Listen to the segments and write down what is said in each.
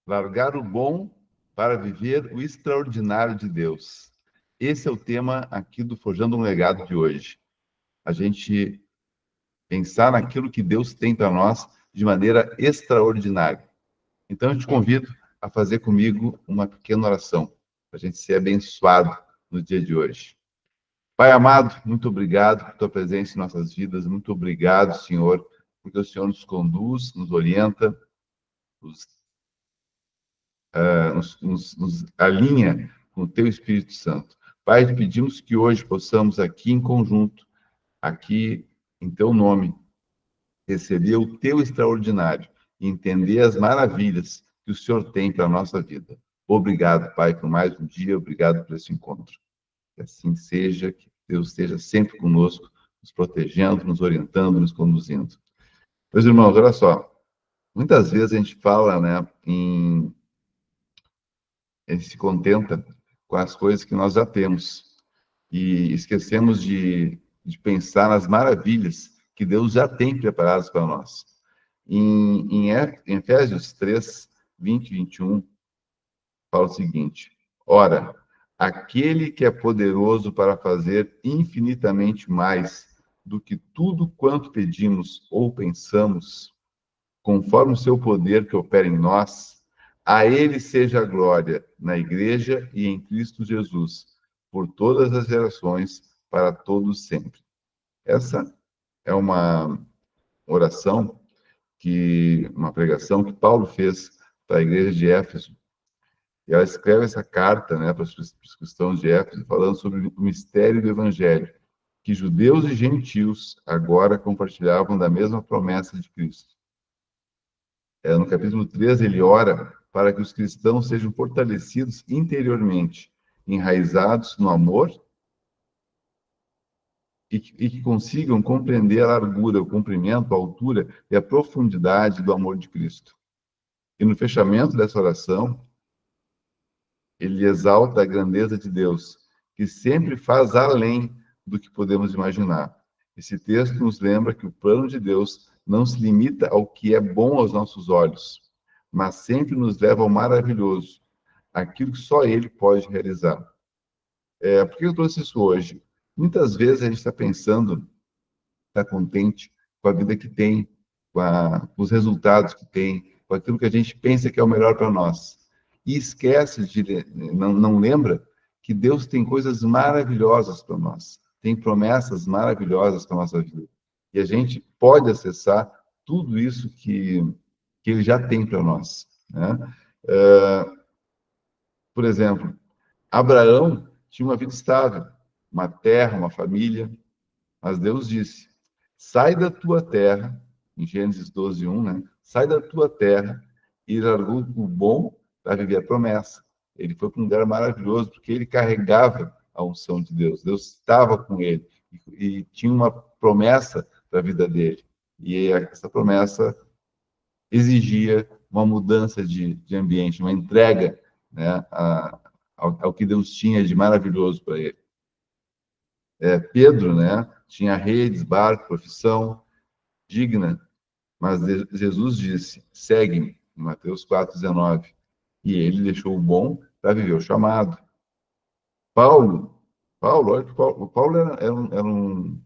Largar o bom para viver o extraordinário de Deus. Esse é o tema aqui do Forjando um Legado de hoje. A gente pensar naquilo que Deus tem para nós de maneira extraordinária. Então, eu te convido a fazer comigo uma pequena oração, para a gente ser abençoado no dia de hoje. Pai amado, muito obrigado por tua presença em nossas vidas. Muito obrigado, Senhor, porque o Senhor nos conduz, nos orienta, nos nos alinha com o teu Espírito Santo. Pai, te pedimos que hoje possamos aqui em conjunto, aqui em teu nome, receber o teu extraordinário e entender as maravilhas que o Senhor tem para a nossa vida. Obrigado, Pai, por mais um dia, obrigado por esse encontro. Que assim seja, que Deus esteja sempre conosco, nos protegendo, nos orientando, nos conduzindo. Meus irmãos, olha só, muitas vezes a gente fala, né, a gente se contenta com as coisas que nós já temos e esquecemos de pensar nas maravilhas que Deus já tem preparadas para nós. Em Efésios 3, 20 e 21, fala o seguinte: Ora, aquele que é poderoso para fazer infinitamente mais do que tudo quanto pedimos ou pensamos, conforme o seu poder que opera em nós, a ele seja a glória na igreja e em Cristo Jesus, por todas as gerações, para todos sempre. Essa é uma oração uma pregação que Paulo fez para a igreja de Éfeso. E ela escreve essa carta, né, para os cristãos de Éfeso, falando sobre o mistério do evangelho, que judeus e gentios agora compartilhavam da mesma promessa de Cristo. No capítulo 3, ele ora para que os cristãos sejam fortalecidos interiormente, enraizados no amor e que consigam compreender a largura, o comprimento, a altura e a profundidade do amor de Cristo. E no fechamento dessa oração, ele exalta a grandeza de Deus, que sempre faz além do que podemos imaginar. Esse texto nos lembra que o plano de Deus não se limita ao que é bom aos nossos olhos, mas sempre nos leva ao maravilhoso, aquilo que só Ele pode realizar. Por que eu trouxe isso hoje? Muitas vezes a gente está pensando, está contente com a vida que tem, com os resultados que tem, com aquilo que a gente pensa que é o melhor para nós. E esquece não lembra que Deus tem coisas maravilhosas para nós, tem promessas maravilhosas para a nossa vida. E a gente pode acessar tudo isso que Ele já tem para nós, né? Por exemplo, Abraão tinha uma vida estável, uma terra, uma família, mas Deus disse: sai da tua terra, em Gênesis 12, 1, né? Sai da tua terra e largou o bom para viver a promessa. Ele foi para um lugar maravilhoso, porque ele carregava a unção de Deus. Deus estava com ele e tinha uma promessa para a vida dele. E essa promessa exigia uma mudança de ambiente, uma entrega, né, ao que Deus tinha de maravilhoso para ele. Pedro, né, tinha redes, barco, profissão digna, mas Jesus disse: segue-me, em Mateus 4,19. E ele deixou o bom para viver o chamado. Olha que Paulo era um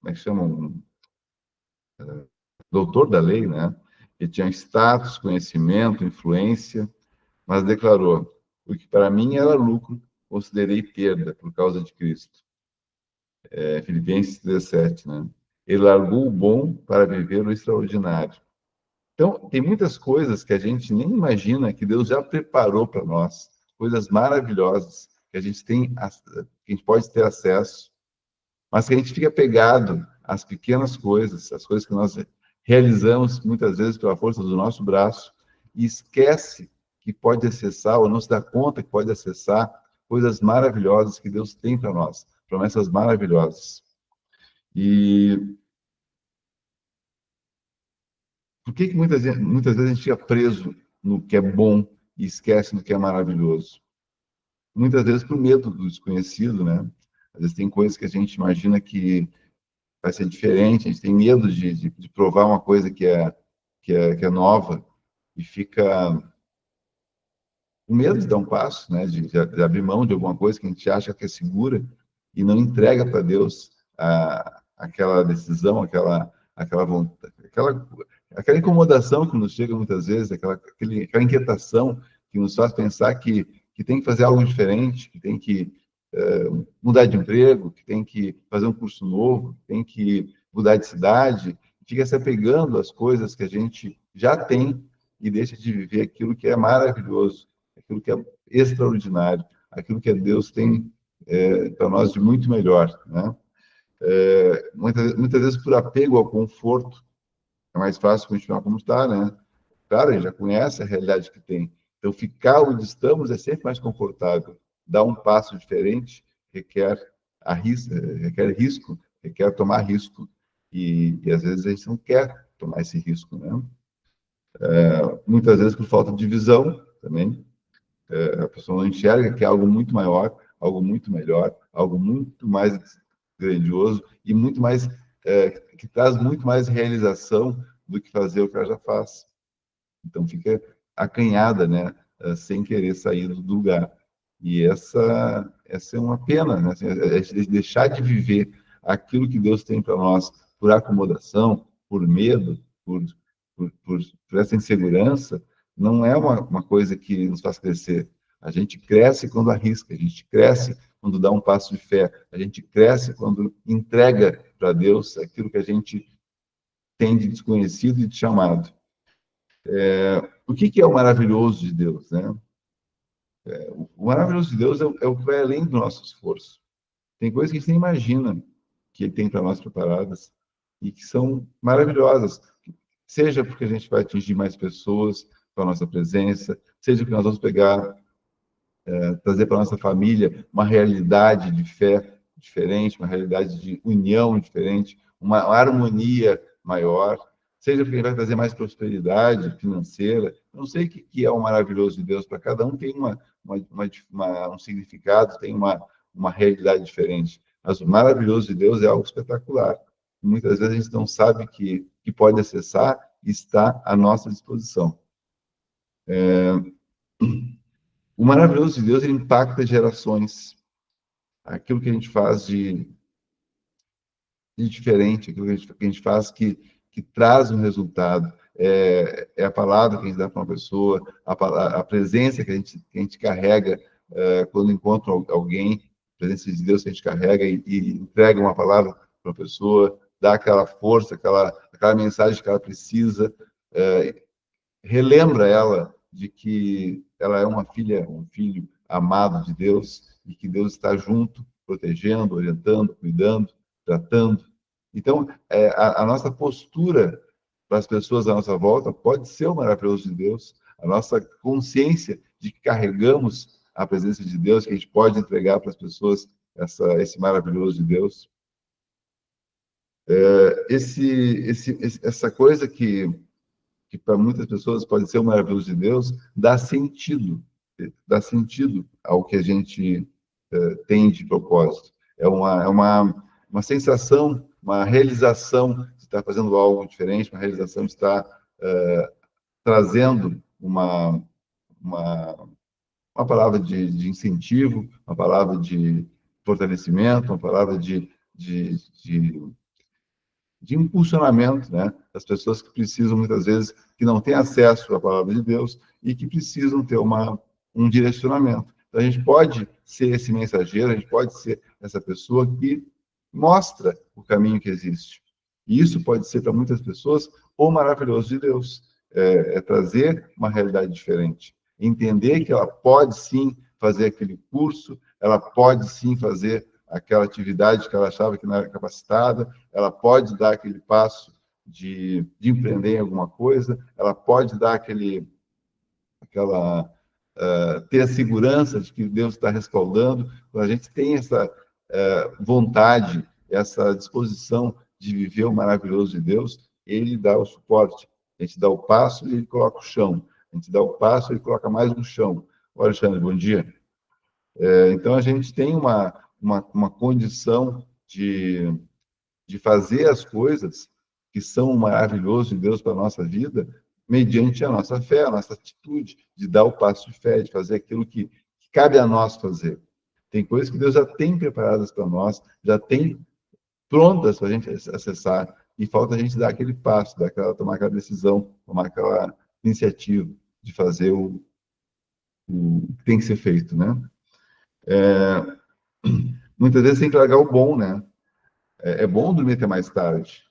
como é que chama? Doutor da lei, né? Ele tinha status, conhecimento, influência, mas declarou: o que para mim era lucro, considerei perda por causa de Cristo. Filipenses 17, né? Ele largou o bom para viver o extraordinário. Então, tem muitas coisas que a gente nem imagina que Deus já preparou para nós, coisas maravilhosas que a gente tem, que a gente pode ter acesso, mas que a gente fica pegado às pequenas coisas, às coisas que nós realizamos muitas vezes pela força do nosso braço e esquece que pode acessar ou não se dá conta que pode acessar coisas maravilhosas que Deus tem para nós, promessas maravilhosas. E por que muitas vezes a gente fica preso no que é bom e esquece do que é maravilhoso? Muitas vezes por medo do desconhecido, né? Às vezes tem coisas que a gente imagina que vai ser diferente, a gente tem medo de provar uma coisa que é nova. e fica com medo de dar um passo, né, de abrir mão de alguma coisa que a gente acha que é segura e não entrega para Deus aquela decisão, aquela vontade, aquela incomodação que nos chega muitas vezes, aquela inquietação que nos faz pensar que tem que fazer algo diferente, que tem que mudar de emprego, que tem que fazer um curso novo, que tem que mudar de cidade, fica se apegando às coisas que a gente já tem e deixa de viver aquilo que é maravilhoso, aquilo que é extraordinário, aquilo que Deus tem para nós de muito melhor, né? Muitas vezes por apego ao conforto, é mais fácil continuar como está, né? Claro, a gente já conhece a realidade que tem. Então, ficar onde estamos é sempre mais confortável. Dar um passo diferente requer risco, requer tomar risco. E às vezes a gente não quer tomar esse risco, né? Muitas vezes por falta de visão também. A pessoa não enxerga que é algo muito maior, algo muito melhor, algo muito mais grandioso e muito mais que traz muito mais realização do que fazer o que ela já faz. Então fica acanhada, né, sem querer sair do lugar. E essa é uma pena, né? Assim, deixar de viver aquilo que Deus tem para nós por acomodação, por medo, por essa insegurança, não é uma coisa que nos faz crescer. A gente cresce quando arrisca, a gente cresce quando dá um passo de fé, a gente cresce quando entrega para Deus aquilo que a gente tem de desconhecido e de chamado. O que é o maravilhoso de Deus, né? O maravilhoso de Deus é o que vai além do nosso esforço. Tem coisas que a gente nem imagina que Ele tem para nós preparadas e que são maravilhosas. Seja porque a gente vai atingir mais pessoas com a nossa presença, seja porque nós vamos trazer para a nossa família uma realidade de fé diferente, uma realidade de união diferente, uma harmonia maior, seja porque ele vai trazer mais prosperidade financeira. Não sei o que é o maravilhoso de Deus, para cada um tem um significado, tem uma realidade diferente. Mas o maravilhoso de Deus é algo espetacular. Muitas vezes a gente não sabe que pode acessar e está à nossa disposição. O maravilhoso de Deus, ele impacta gerações. Aquilo que a gente faz de diferente, aquilo que a gente faz que traz um resultado. É a palavra que a gente dá para uma pessoa, a presença que a gente carrega quando encontra alguém, a presença de Deus que a gente carrega e entrega uma palavra para a pessoa, dá aquela força, aquela mensagem que ela precisa, relembra ela de que ela é uma filha, um filho amado de Deus e que Deus está junto, protegendo, orientando, cuidando, tratando. Então, a nossa postura para as pessoas à nossa volta pode ser o maravilhoso de Deus, a nossa consciência de que carregamos a presença de Deus, que a gente pode entregar para as pessoas esse maravilhoso de Deus. Essa coisa que para muitas pessoas pode ser o maravilhoso de Deus, dá sentido ao que a gente tem de propósito. Uma sensação, uma realização de estar fazendo algo diferente, uma realização de estar trazendo uma palavra de incentivo, uma palavra de fortalecimento, uma palavra de impulsionamento, né, das pessoas que precisam, muitas vezes, que não têm acesso à palavra de Deus e que precisam ter um direcionamento. Então, a gente pode ser esse mensageiro, a gente pode ser essa pessoa que mostra o caminho que existe. E isso pode ser, para muitas pessoas, o maravilhoso de Deus. Trazer uma realidade diferente. Entender que ela pode, sim, fazer aquele curso, ela pode, sim, fazer aquela atividade que ela achava que não era capacitada, ela pode dar aquele passo de empreender em alguma coisa, ela pode dar ter a segurança de que Deus está respaldando. Quando a gente tem essa vontade, essa disposição de viver o maravilhoso de Deus, Ele dá o suporte. A gente dá o passo e Ele coloca o chão. A gente dá o passo e Ele coloca mais um chão. Olha, Alexandre, bom dia. Então, a gente tem uma condição de fazer as coisas que são maravilhosas de Deus para a nossa vida mediante a nossa fé, a nossa atitude de dar o passo de fé, de fazer aquilo que cabe a nós fazer. Tem coisas que Deus já tem preparadas para nós, já tem prontas para a gente acessar, e falta a gente dar aquele passo, tomar aquela decisão, tomar aquela iniciativa de fazer o que tem que ser feito, né? Muitas vezes tem que largar o bom, né? É bom dormir até mais tarde,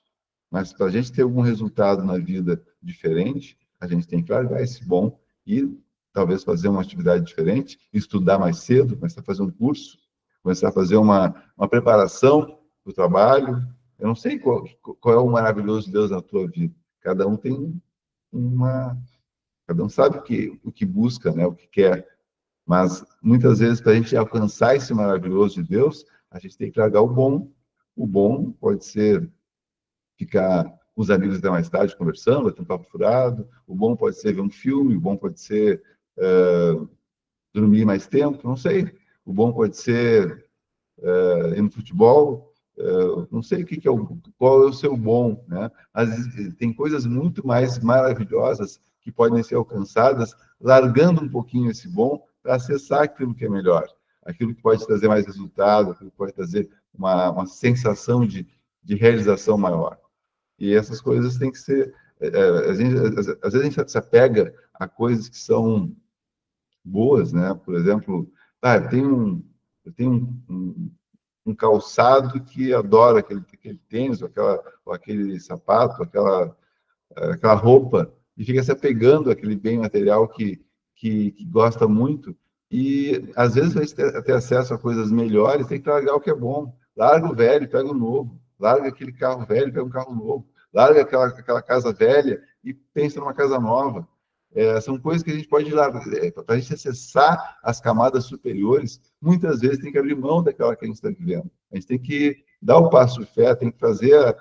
mas para a gente ter algum resultado na vida diferente, a gente tem que largar esse bom e talvez fazer uma atividade diferente, estudar mais cedo, começar a fazer um curso, começar a fazer uma preparação para o trabalho. Eu não sei qual é o maravilhoso de Deus na tua vida. Cada um tem uma... Cada um sabe o que busca, né, o que quer. Mas, muitas vezes, para a gente alcançar esse maravilhoso de Deus, a gente tem que largar o bom. O bom pode ser ficar com os amigos até mais tarde conversando, bater um papo furado. O bom pode ser ver um filme, o bom pode ser dormir mais tempo, não sei. O bom pode ser ir no futebol, não sei qual é o seu bom, né? Às vezes, tem coisas muito mais maravilhosas que podem ser alcançadas largando um pouquinho esse bom para acessar aquilo que é melhor, aquilo que pode trazer mais resultado, aquilo que pode trazer uma sensação de realização maior. E essas coisas têm que ser... às vezes a gente se apega a coisas que são boas, né? Por exemplo, eu tenho um calçado que adora aquele tênis, ou aquele sapato, aquela roupa, e fica se apegando àquele bem material que gosta muito, e às vezes vai ter acesso a coisas melhores, tem que largar o que é bom. Larga o velho, pega o novo. Larga aquele carro velho, pega um carro novo. Larga aquela casa velha e pensa numa casa nova. São coisas que a gente pode largar. Para a gente acessar as camadas superiores, muitas vezes tem que abrir mão daquela que a gente está vivendo. A gente tem que dar o passo de fé, tem que fazer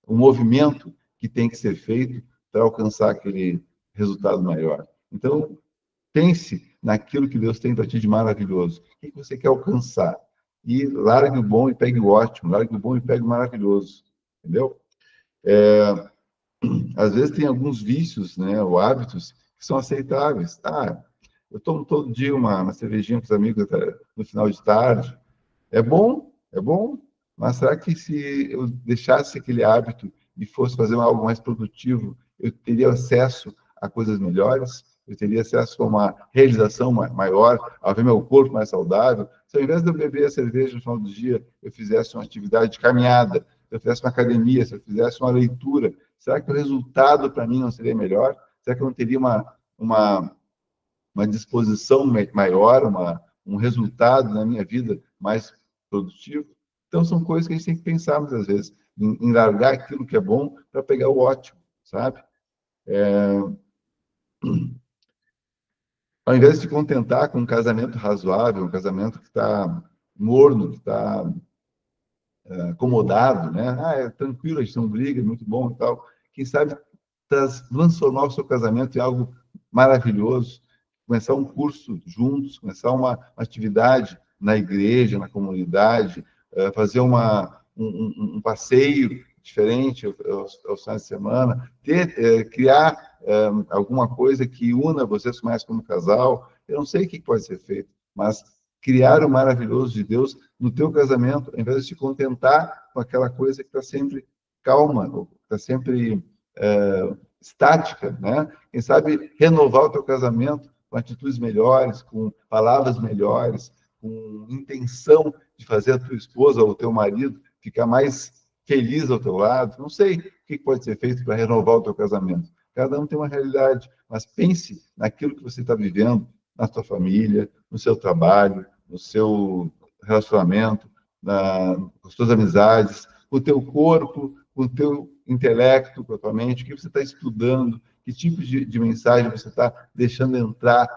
o movimento que tem que ser feito para alcançar aquele resultado maior. Então, pense naquilo que Deus tem para ti de maravilhoso. O que você quer alcançar? E largue o bom e pegue o ótimo, largue o bom e pegue o maravilhoso. Entendeu? Às vezes tem alguns vícios, né, ou hábitos que são aceitáveis. Eu tomo todo dia uma cervejinha com os amigos no final de tarde. É bom, mas será que se eu deixasse aquele hábito e fosse fazer algo mais produtivo, eu teria acesso a coisas melhores? Eu teria acesso a uma realização maior, a ver meu corpo mais saudável? Se ao invés de eu beber a cerveja no final do dia, eu fizesse uma atividade de caminhada, se eu fizesse uma academia, se eu fizesse uma leitura, será que o resultado para mim não seria melhor? Será que eu não teria uma disposição maior, um resultado na minha vida mais produtivo? Então, são coisas que a gente tem que pensar muitas vezes, em largar aquilo que é bom para pegar o ótimo, sabe? Ao invés de se contentar com um casamento razoável, um casamento que está morno, que está acomodado, né? É tranquilo, a gente não briga, é muito bom e tal. Quem sabe transformar o seu casamento em algo maravilhoso, começar um curso juntos, começar uma atividade na igreja, na comunidade, fazer um passeio diferente aos finais de semana, criar alguma coisa que una vocês mais como casal. Eu não sei o que pode ser feito, mas criar o maravilhoso de Deus no teu casamento, ao invés de te contentar com aquela coisa que está sempre calma, está sempre estática, né? Quem sabe renovar o teu casamento com atitudes melhores, com palavras melhores, com intenção de fazer a tua esposa ou o teu marido ficar mais feliz ao teu lado. Não sei o que pode ser feito para renovar o teu casamento. Cada um tem uma realidade, mas pense naquilo que você está vivendo na tua família, no seu trabalho, no seu relacionamento, com as suas amizades, com o teu corpo, com o teu intelecto, com a tua mente, o que você está estudando, que tipo de mensagem você está deixando entrar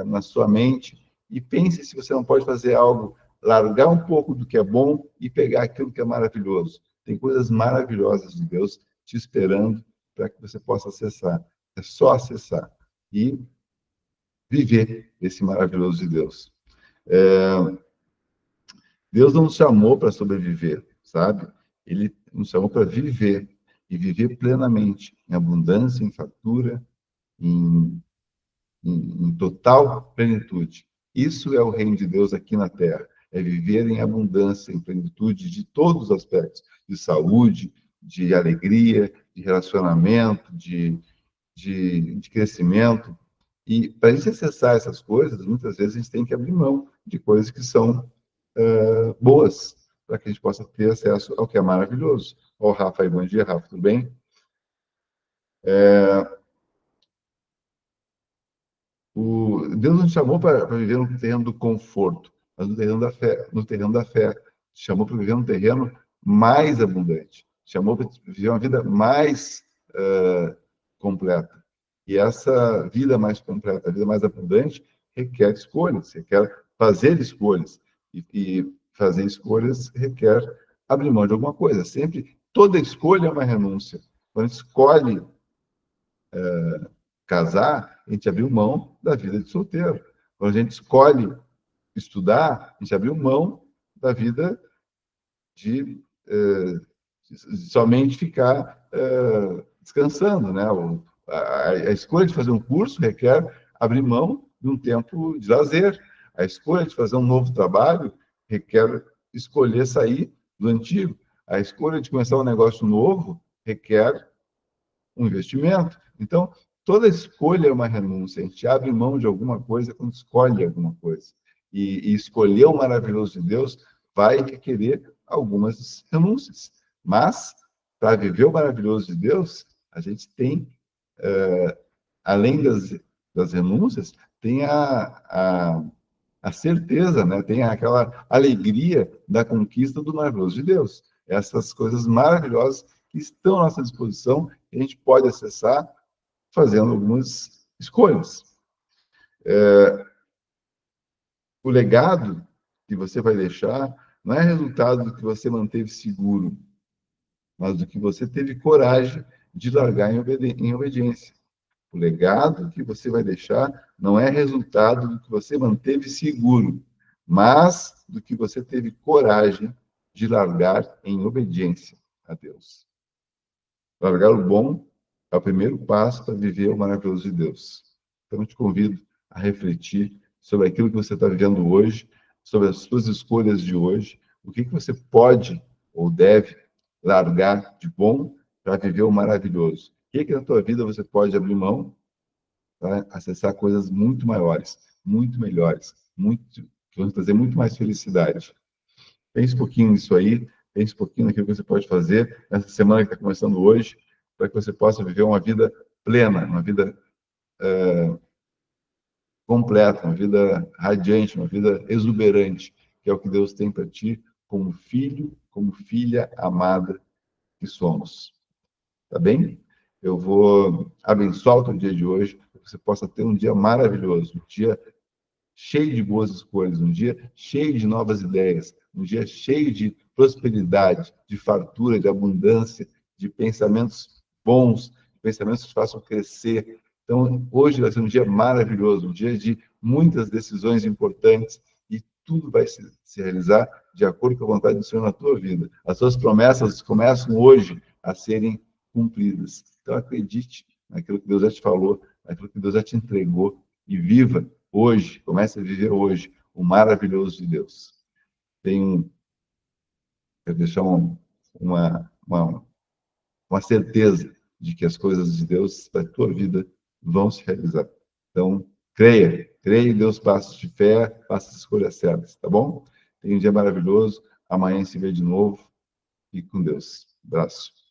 na sua mente, e pense se você não pode fazer algo, largar um pouco do que é bom e pegar aquilo que é maravilhoso. Tem coisas maravilhosas de Deus te esperando para que você possa acessar. É só acessar e viver esse maravilhoso de Deus. Deus não nos chamou para sobreviver, sabe? Ele nos chamou para viver. e viver plenamente, em abundância, em fartura, em total plenitude. Isso é o reino de Deus aqui na Terra. É viver em abundância, em plenitude de todos os aspectos, de saúde, de alegria, de relacionamento, de crescimento. E para a gente acessar essas coisas, muitas vezes a gente tem que abrir mão de coisas que são boas, para que a gente possa ter acesso ao que é maravilhoso. Ó, Rafa aí, bom dia, Rafa, tudo bem? Deus nos chamou para viver no terreno do conforto, mas no terreno da fé. No terreno da fé, chamou para viver um terreno mais abundante, chamou para viver uma vida mais completa. E essa vida mais completa, a vida mais abundante, requer escolhas, requer fazer escolhas. E fazer escolhas requer abrir mão de alguma coisa. Sempre, toda escolha é uma renúncia. Quando a gente escolhe casar, a gente abriu mão da vida de solteiro. Quando a gente escolhe estudar, a gente abriu mão da vida de somente ficar descansando, né? A escolha de fazer um curso requer abrir mão de um tempo de lazer. A escolha de fazer um novo trabalho requer escolher sair do antigo. A escolha de começar um negócio novo requer um investimento. Então, toda escolha é uma renúncia. A gente abre mão de alguma coisa quando escolhe alguma coisa. E escolher o maravilhoso de Deus vai requerer algumas renúncias. Mas, para viver o maravilhoso de Deus, a gente tem, além das renúncias, tem a certeza, né? Tem aquela alegria da conquista do maravilhoso de Deus. Essas coisas maravilhosas que estão à nossa disposição, a gente pode acessar fazendo algumas escolhas. O legado que você vai deixar não é resultado do que você manteve seguro, mas do que você teve coragem de largar em obediência. O legado que você vai deixar não é resultado do que você manteve seguro, mas do que você teve coragem de largar em obediência a Deus. Largar o bom é o primeiro passo para viver o maravilhoso de Deus. Então, eu te convido a refletir sobre aquilo que você está vivendo hoje, sobre as suas escolhas de hoje, o que você pode ou deve largar de bom para viver o maravilhoso. O que na tua vida você pode abrir mão para acessar coisas muito maiores, muito melhores, que vão trazer muito mais felicidade. Pense um pouquinho nisso aí, pense um pouquinho naquilo que você pode fazer nessa semana que está começando hoje, para que você possa viver uma vida plena, uma vida completa, uma vida radiante, uma vida exuberante, que é o que Deus tem para ti como filho, como filha amada que somos. Tá bem? Eu vou abençoar o teu dia de hoje, para que você possa ter um dia maravilhoso, um dia cheio de boas escolhas, um dia cheio de novas ideias, um dia cheio de prosperidade, de fartura, de abundância, de pensamentos bons, de pensamentos que façam crescer. Então, hoje vai ser um dia maravilhoso, um dia de muitas decisões importantes e tudo vai se realizar de acordo com a vontade do Senhor na tua vida. As suas promessas começam hoje a serem cumpridas. Então, acredite naquilo que Deus já te falou, naquilo que Deus já te entregou e viva hoje, comece a viver hoje o maravilhoso de Deus. Quero deixar uma certeza de que as coisas de Deus da tua vida vão se realizar. Então, creia em Deus, passos de fé, faça as escolhas certas, tá bom? Tenha um dia maravilhoso, amanhã se vê de novo e com Deus. Abraço.